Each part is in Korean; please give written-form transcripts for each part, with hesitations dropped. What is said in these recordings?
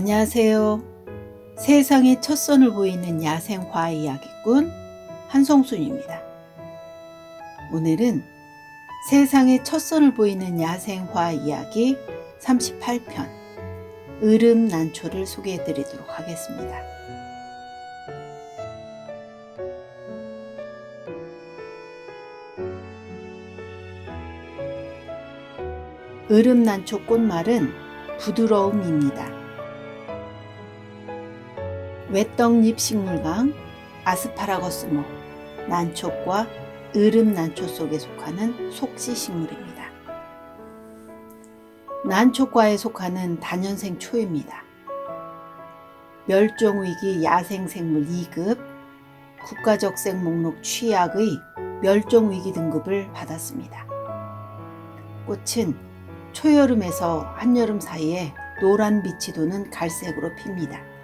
안녕하세요. 세상의 첫 선을 보이는 야생 과학 이야기꾼 한송순입니다. 오늘은 세상의 첫 선을 보이는 야생 과학 이야기 38편 으름난초를 소개해 드리도록 하겠습니다. 으름난초 꽃말은 부드러움입니다. 외떡잎 식물강, 아스파라거스목, 난초과 으름난초 속에 속하는 속시식물입니다. 난초과에 속하는 다년생 초입니다. 멸종위기 야생생물 2급, 국가적색 목록 취약의 멸종위기 등급을 받았습니다. 꽃은 초여름에서 한여름 사이에 노란빛이 도는 갈색으로 핍니다.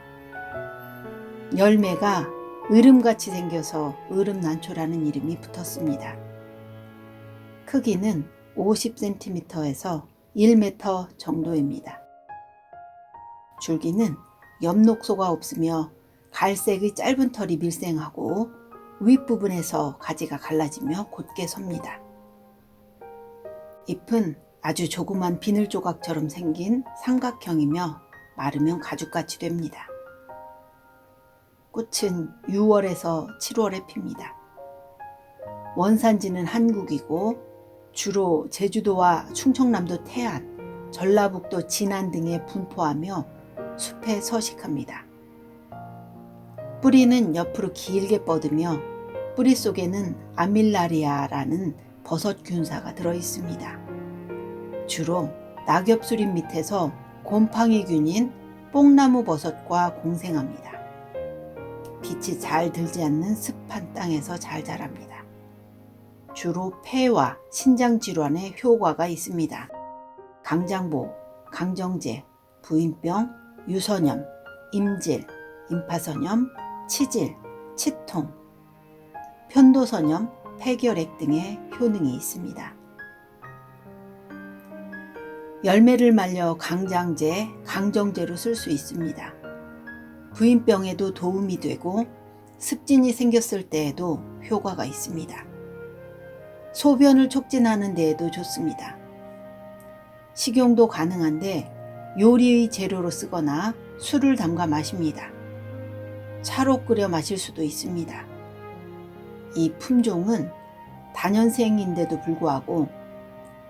열매가 으름같이 생겨서 으름난초라는 이름이 붙었습니다. 크기는 50cm에서 1m 정도입니다. 줄기는 엽록소가 없으며 갈색의 짧은 털이 밀생하고 윗부분에서 가지가 갈라지며 곧게 섭니다. 잎은 아주 조그만 비늘 조각처럼 생긴 삼각형이며 마르면 가죽같이 됩니다. 꽃은 6월에서 7월에 핍니다. 원산지는 한국이고 주로 제주도와 충청남도 태안, 전라북도 진안 등에 분포하며 숲에 서식합니다. 뿌리는 옆으로 길게 뻗으며 뿌리 속에는 아밀라리아라는 버섯 균사가 들어있습니다. 주로 낙엽수립 밑에서 곰팡이균인 뽕나무 버섯과 공생합니다. 빛이 잘 들지 않는 습한 땅에서 잘 자랍니다. 주로 폐와 신장 질환에 효과가 있습니다. 강장보, 강정제, 부인병, 유선염, 임질, 임파선염, 치질, 치통, 편도선염, 폐결핵 등의 효능이 있습니다. 열매를 말려 강장제, 강정제로 쓸 수 있습니다. 부인병에도 도움이 되고 습진이 생겼을 때에도 효과가 있습니다. 소변을 촉진하는 데에도 좋습니다. 식용도 가능한데 요리의 재료로 쓰거나 술을 담가 마십니다. 차로 끓여 마실 수도 있습니다. 이 품종은 다년생인데도 불구하고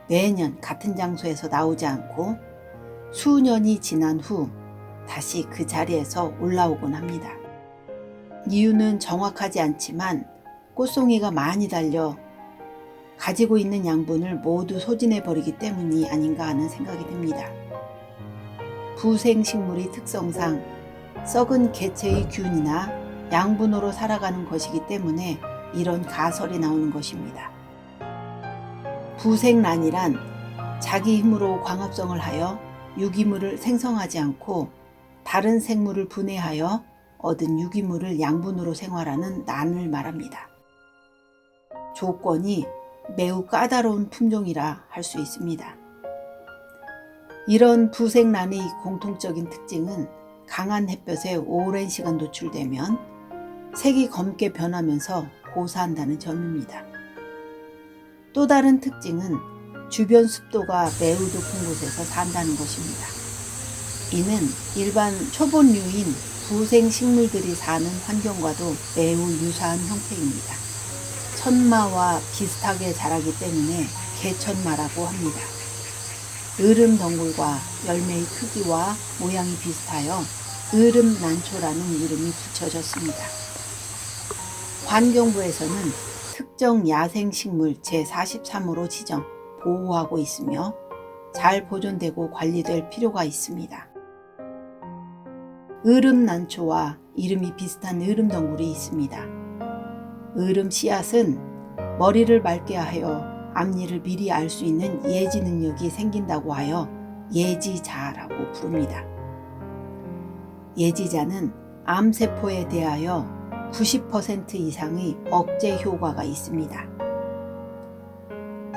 매년 같은 장소에서 나오지 않고 수년이 지난 후 다시 그 자리에서 올라오곤 합니다. 이유는 정확하지 않지만 꽃송이가 많이 달려 가지고 있는 양분을 모두 소진해버리기 때문이 아닌가 하는 생각이 듭니다. 부생식물의 특성상 썩은 개체의 균이나 양분으로 살아가는 것이기 때문에 이런 가설이 나오는 것입니다. 부생란이란 자기 힘으로 광합성을 하여 유기물을 생성하지 않고 다른 생물을 분해하여 얻은 유기물을 양분으로 생활하는 난을 말합니다. 조건이 매우 까다로운 품종이라 할 수 있습니다. 이런 부생란의 공통적인 특징은 강한 햇볕에 오랜 시간 노출되면 색이 검게 변하면서 고사한다는 점입니다. 또 다른 특징은 주변 습도가 매우 높은 곳에서 산다는 것입니다. 이는 일반 초본류인 부생식물들이 사는 환경과도 매우 유사한 형태입니다. 천마와 비슷하게 자라기 때문에 개천마라고 합니다. 으름덩굴과 열매의 크기와 모양이 비슷하여 으름난초라는 이름이 붙여졌습니다. 환경부에서는 특정 야생식물 제43호로 지정, 보호하고 있으며 잘 보존되고 관리될 필요가 있습니다. 으름난초와 이름이 비슷한 으름덩굴이 있습니다. 으름 씨앗은 머리를 맑게 하여 앞니를 미리 알 수 있는 예지 능력이 생긴다고 하여 예지자라고 부릅니다. 예지자는 암세포에 대하여 90% 이상의 억제 효과가 있습니다.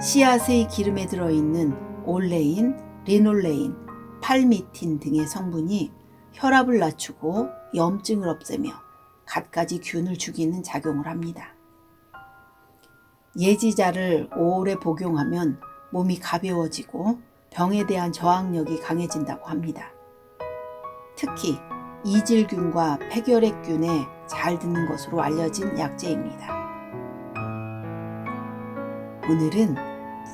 씨앗의 기름에 들어있는 올레인, 리놀레인, 팔미틴 등의 성분이 혈압을 낮추고 염증을 없애며 갖가지 균을 죽이는 작용을 합니다. 예지자를 오래 복용하면 몸이 가벼워지고 병에 대한 저항력이 강해진다고 합니다. 특히 이질균과 폐결핵균에 잘 드는 것으로 알려진 약재입니다. 오늘은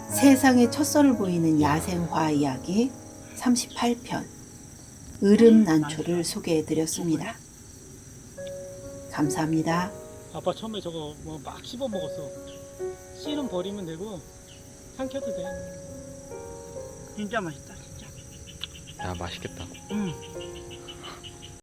세상의 첫선을 보이는 야생화 이야기 38편 으름난초를 소개해드렸습니다. 감사합니다. 아빠 처음에 저거 뭐 막 씹어 먹었어. 씨는 버리면 되고 삼켜도 돼. 진짜 맛있다 진짜. 야, 맛있겠다. 응.